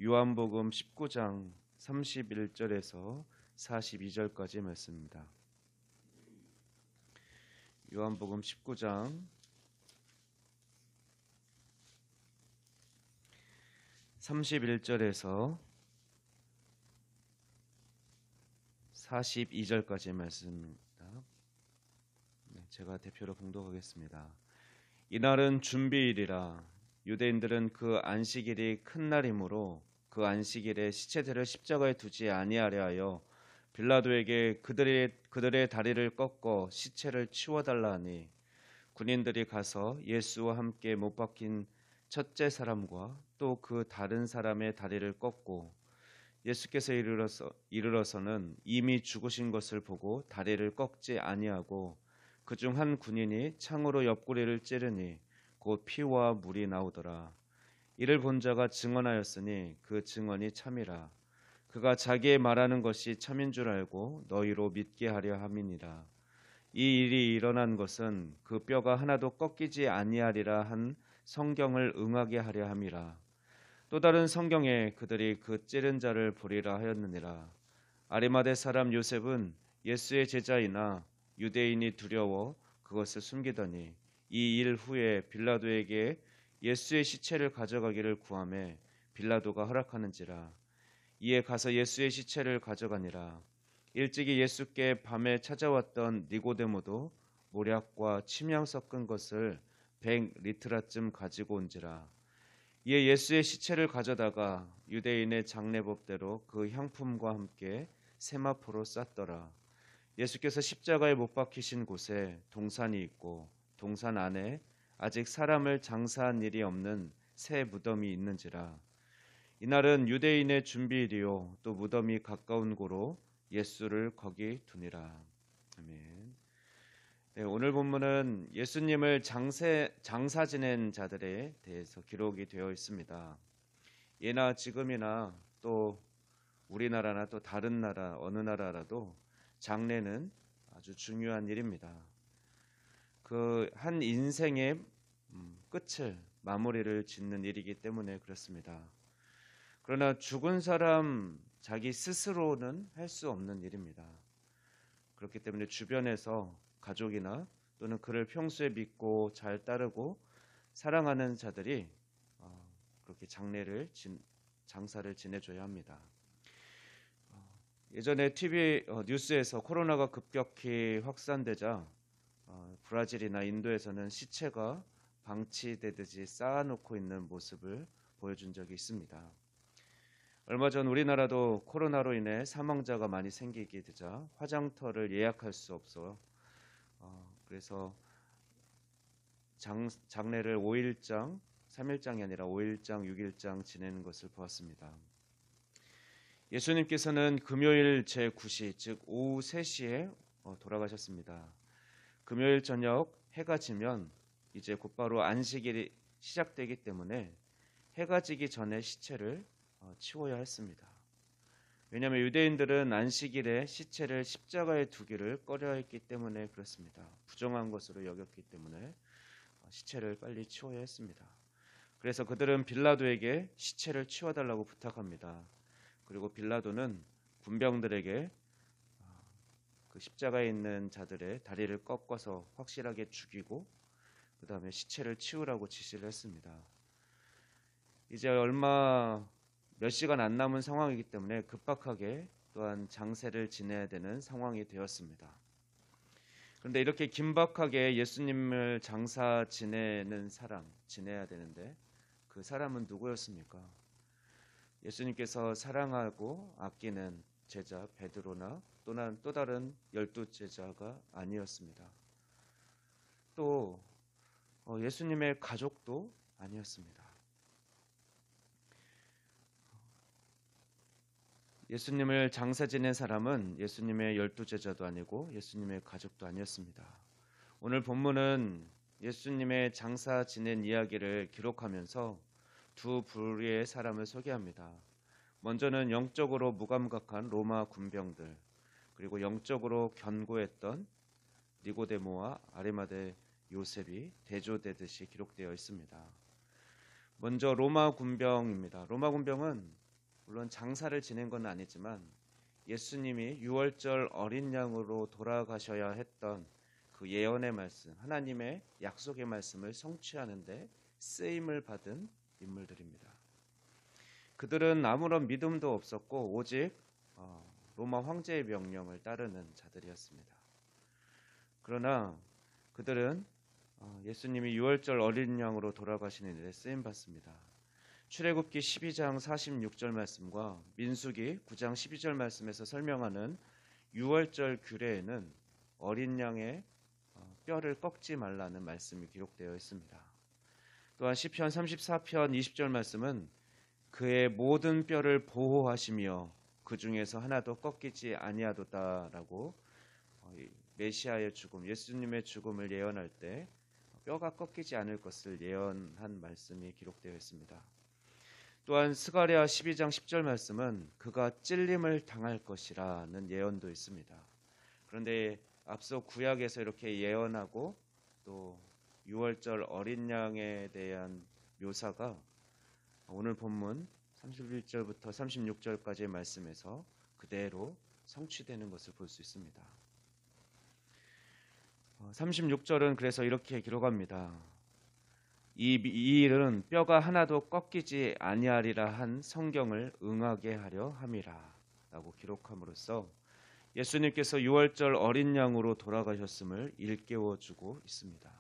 요한복음 19장 31절에서 42절까지 말씀입니다. 요한복음 19장 31절에서 42절까지 말씀입니다. 제가 대표로 봉독하겠습니다. 이날은 준비일이라. 유대인들은 그 안식일이 큰 날이므로 그 안식일에 시체들을 십자가에 두지 아니하려 하여 빌라도에게 그들의 다리를 꺾어 시체를 치워달라 하니, 군인들이 가서 예수와 함께 못 박힌 첫째 사람과 또 그 다른 사람의 다리를 꺾고, 예수께서 이르러서는 이미 죽으신 것을 보고 다리를 꺾지 아니하고, 그중 한 군인이 창으로 옆구리를 찌르니 곧 피와 물이 나오더라. 이를 본 자가 증언하였으니 그 증언이 참이라. 그가 자기의 말하는 것이 참인 줄 알고 너희로 믿게 하려 함이니라. 이 일이 일어난 것은 그 뼈가 하나도 꺾이지 아니하리라 한 성경을 응하게 하려 함이라. 또 다른 성경에 그들이 그 찌른 자를 보리라 하였느니라. 아리마대 사람 요셉은 예수의 제자이나 유대인이 두려워 그것을 숨기더니 이 일 후에 빌라도에게 예수의 시체를 가져가기를 구하매 빌라도가 허락하는지라. 이에 가서 예수의 시체를 가져가니라. 일찍이 예수께 밤에 찾아왔던 니고데모도 모략과 침향 섞은 것을 100리트라쯤 가지고 온지라. 이에 예수의 시체를 가져다가 유대인의 장례법대로 그 향품과 함께 세마포로 쌌더라. 예수께서 십자가에 못 박히신 곳에 동산이 있고 동산 안에 아직 사람을 장사한 일이 없는 새 무덤이 있는지라. 이날은 유대인의 준비일이요 또 무덤이 가까운 고로 예수를 거기 두니라. 아멘. 네, 오늘 본문은 예수님을 장사 지낸 자들에 대해서 기록이 되어 있습니다. 예나 지금이나 또 우리나라나 또 다른 나라 어느 나라라도 장례는 아주 중요한 일입니다. 그 한 인생의 끝을 마무리를 짓는 일이기 때문에 그렇습니다. 그러나 죽은 사람 자기 스스로는 할 수 없는 일입니다. 그렇기 때문에 주변에서 가족이나 또는 그를 평소에 믿고 잘 따르고 사랑하는 자들이 그렇게 장사를 지내줘야 합니다. 예전에 TV 뉴스에서 코로나가 급격히 확산되자 브라질이나 인도에서는 시체가 방치되듯이 쌓아놓고 있는 모습을 보여준 적이 있습니다. 얼마 전 우리나라도 코로나로 인해 사망자가 많이 생기게 되자 화장터를 예약할 수 없어 그래서 장례를 5일장, 3일장이 아니라 5일장, 6일장 지내는 것을 보았습니다. 예수님께서는 금요일 제9시 즉 오후 3시에 돌아가셨습니다. 금요일 저녁 해가 지면 이제 곧바로 안식일이 시작되기 때문에 해가 지기 전에 시체를 치워야 했습니다. 왜냐하면 유대인들은 안식일에 시체를 십자가에 두기를 꺼려했기 때문에 그렇습니다. 부정한 것으로 여겼기 때문에 시체를 빨리 치워야 했습니다. 그래서 그들은 빌라도에게 시체를 치워달라고 부탁합니다. 그리고 빌라도는 군병들에게 그 십자가에 있는 자들의 다리를 꺾어서 확실하게 죽이고 그 다음에 시체를 치우라고 지시를 했습니다. 이제 몇 시간 안 남은 상황이기 때문에 급박하게 또한 장세를 지내야 되는 상황이 되었습니다. 그런데 이렇게 긴박하게 예수님을 장사 지내야 되는데 그 사람은 누구였습니까? 예수님께서 사랑하고 아끼는 제자 베드로나 또는 또 다른 12제자가 아니었습니다. 또 예수님의 가족도 아니었습니다. 예수님을 장사 지낸 사람은 예수님의 12제자도 아니고 예수님의 가족도 아니었습니다. 오늘 본문은 예수님의 장사 지낸 이야기를 기록하면서 두 부류의 사람을 소개합니다. 먼저는 영적으로 무감각한 로마 군병들, 그리고 영적으로 견고했던 니고데모와 아리마대 요셉이 대조되듯이 기록되어 있습니다. 먼저 로마 군병입니다. 로마 군병은 물론 장사를 지낸 건 아니지만 예수님이 유월절 어린 양으로 돌아가셔야 했던 그 예언의 말씀, 하나님의 약속의 말씀을 성취하는 데 쓰임을 받은 인물들입니다. 그들은 아무런 믿음도 없었고 오직 로마 황제의 명령을 따르는 자들이었습니다. 그러나 그들은 예수님이 유월절 어린 양으로 돌아가시는 일에 쓰임 받습니다. 출애굽기 12장 46절 말씀과 민수기 9장 12절 말씀에서 설명하는 유월절 규례에는 어린 양의 뼈를 꺾지 말라는 말씀이 기록되어 있습니다. 또한 시편 34편 20절 말씀은 그의 모든 뼈를 보호하시며 그 중에서 하나도 꺾이지 아니하도다라고 메시아의 죽음, 예수님의 죽음을 예언할 때 뼈가 꺾이지 않을 것을 예언한 말씀이 기록되어 있습니다. 또한 스가랴 12장 10절 말씀은 그가 찔림을 당할 것이라는 예언도 있습니다. 그런데 앞서 구약에서 이렇게 예언하고 또 유월절 어린 양에 대한 묘사가 오늘 본문 31절부터 36절까지의 말씀에서 그대로 성취되는 것을 볼 수 있습니다. 36절은 그래서 이렇게 기록합니다. 이 일은 뼈가 하나도 꺾이지 아니하리라 한 성경을 응하게 하려 함이라 라고 기록함으로써 예수님께서 유월절 어린 양으로 돌아가셨음을 일깨워주고 있습니다.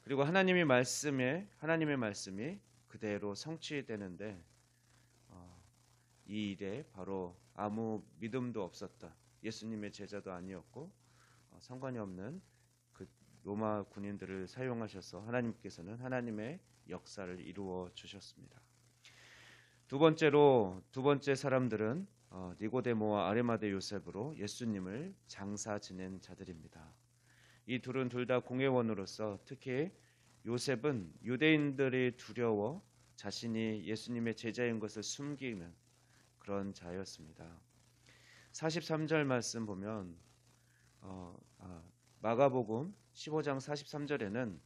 그리고 하나님의 말씀이 그대로 성취되는데 이 일에 바로 아무 믿음도 없었던 예수님의 제자도 아니었고 상관이 없는 그 로마 군인들을 사용하셔서 하나님께서는 하나님의 역사를 이루어 주셨습니다. 두 번째 사람들은 니고데모와 아리마대 요셉으로 예수님을 장사 지낸 자들입니다. 이 둘은 둘 다 공회원으로서 특히 요셉은 유대인들이 두려워 자신이 예수님의 제자인 것을 숨기는 그런 자였습니다. 43절 말씀 보면 마가복음 15장 43절에는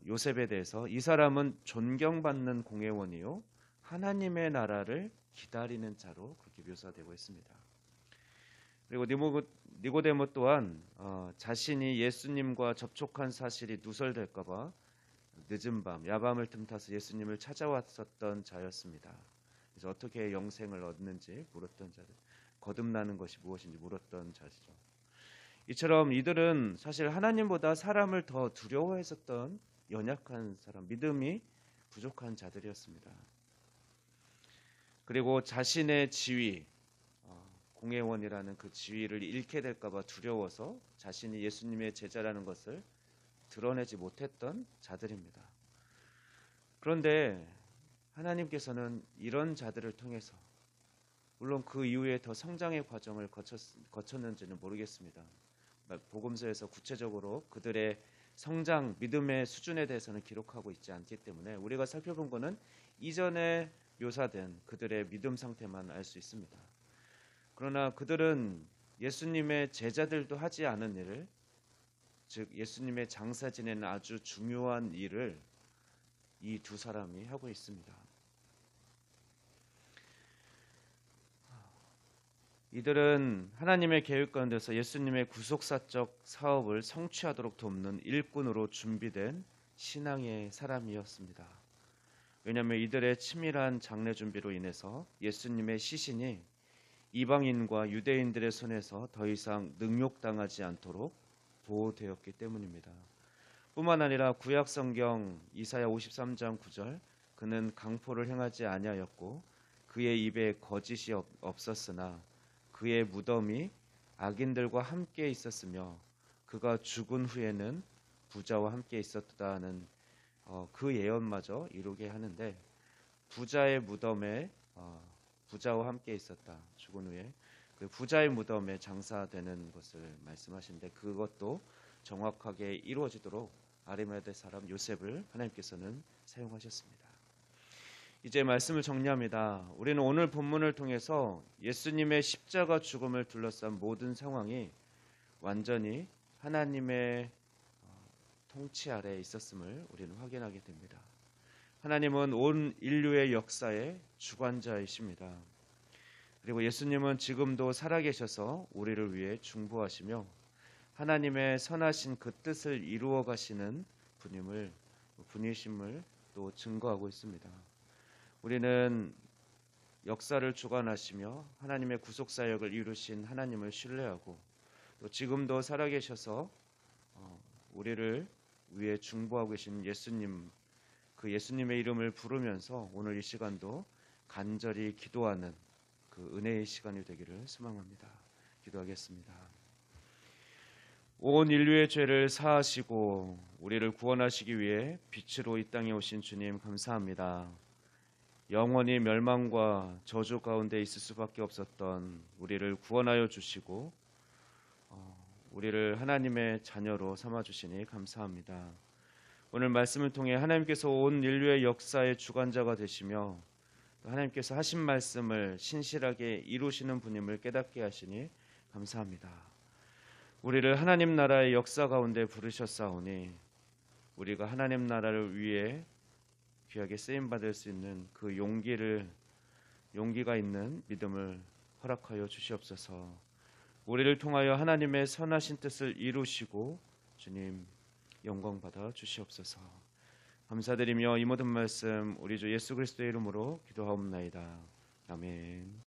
요셉에 대해서 이 사람은 존경받는 공회원이요 하나님의 나라를 기다리는 자로 그렇게 묘사되고 있습니다. 그리고 니고데모 또한 자신이 예수님과 접촉한 사실이 누설될까 봐 늦은 밤 야밤을 틈타서 예수님을 찾아왔었던 자였습니다. 그래서 어떻게 영생을 얻는지 물었던 자들, 거듭나는 것이 무엇인지 물었던 자죠. 이처럼 이들은 사실 하나님보다 사람을 더 두려워했었던 연약한 사람, 믿음이 부족한 자들이었습니다. 그리고 자신의 지위, 공회원이라는 그 지위를 잃게 될까 봐 두려워서 자신이 예수님의 제자라는 것을 드러내지 못했던 자들입니다. 그런데 하나님께서는 이런 자들을 통해서 물론 그 이후에 더 성장의 과정을 거쳤는지는 모르겠습니다. 복음서에서 구체적으로 그들의 성장, 믿음의 수준에 대해서는 기록하고 있지 않기 때문에 우리가 살펴본 것은 이전에 묘사된 그들의 믿음 상태만 알 수 있습니다. 그러나 그들은 예수님의 제자들도 하지 않은 일을, 즉 예수님의 장사 지내는 아주 중요한 일을 이 두 사람이 하고 있습니다. 이들은 하나님의 계획 가운데서 예수님의 구속사적 사업을 성취하도록 돕는 일꾼으로 준비된 신앙의 사람이었습니다. 왜냐하면 이들의 치밀한 장례 준비로 인해서 예수님의 시신이 이방인과 유대인들의 손에서 더 이상 능욕당하지 않도록 보호되었기 때문입니다. 뿐만 아니라 구약 성경 이사야 53장 9절 그는 강포를 행하지 아니하였고 그의 입에 거짓이 없었으나 그의 무덤이 악인들과 함께 있었으며 그가 죽은 후에는 부자와 함께 있었다는 그 예언마저 이루게 하는데 부자의 무덤에 부자와 함께 있었다. 죽은 후에 그 부자의 무덤에 장사되는 것을 말씀하시는데 그것도 정확하게 이루어지도록 아리마대 사람 요셉을 하나님께서는 사용하셨습니다. 이제 말씀을 정리합니다. 우리는 오늘 본문을 통해서 예수님의 십자가 죽음을 둘러싼 모든 상황이 완전히 하나님의 통치 아래에 있었음을 우리는 확인하게 됩니다. 하나님은 온 인류의 역사의 주관자이십니다. 그리고 예수님은 지금도 살아계셔서 우리를 위해 중보하시며 하나님의 선하신 그 뜻을 이루어 가시는 분이심을 또 증거하고 있습니다. 우리는 역사를 주관하시며 하나님의 구속 사역을 이루신 하나님을 신뢰하고 또 지금도 살아계셔서 우리를 위해 중보하고 계신 예수님, 그 예수님의 이름을 부르면서 오늘 이 시간도 간절히 기도하는 그 은혜의 시간이 되기를 소망합니다. 기도하겠습니다. 온 인류의 죄를 사하시고 우리를 구원하시기 위해 빛으로 이 땅에 오신 주님 감사합니다. 영원히 멸망과 저주 가운데 있을 수밖에 없었던 우리를 구원하여 주시고 우리를 하나님의 자녀로 삼아주시니 감사합니다. 오늘 말씀을 통해 하나님께서 온 인류의 역사의 주관자가 되시며 하나님께서 하신 말씀을 신실하게 이루시는 분임을 깨닫게 하시니 감사합니다. 우리를 하나님 나라의 역사 가운데 부르셨사오니 우리가 하나님 나라를 위해 귀하게 쓰임받을 수 있는 그 용기가 있는 믿음을 허락하여 주시옵소서. 우리를 통하여 하나님의 선하신 뜻을 이루시고 주님 영광 받아 주시옵소서. 감사드리며 이 모든 말씀 우리 주 예수 그리스도의 이름으로 기도하옵나이다. 아멘.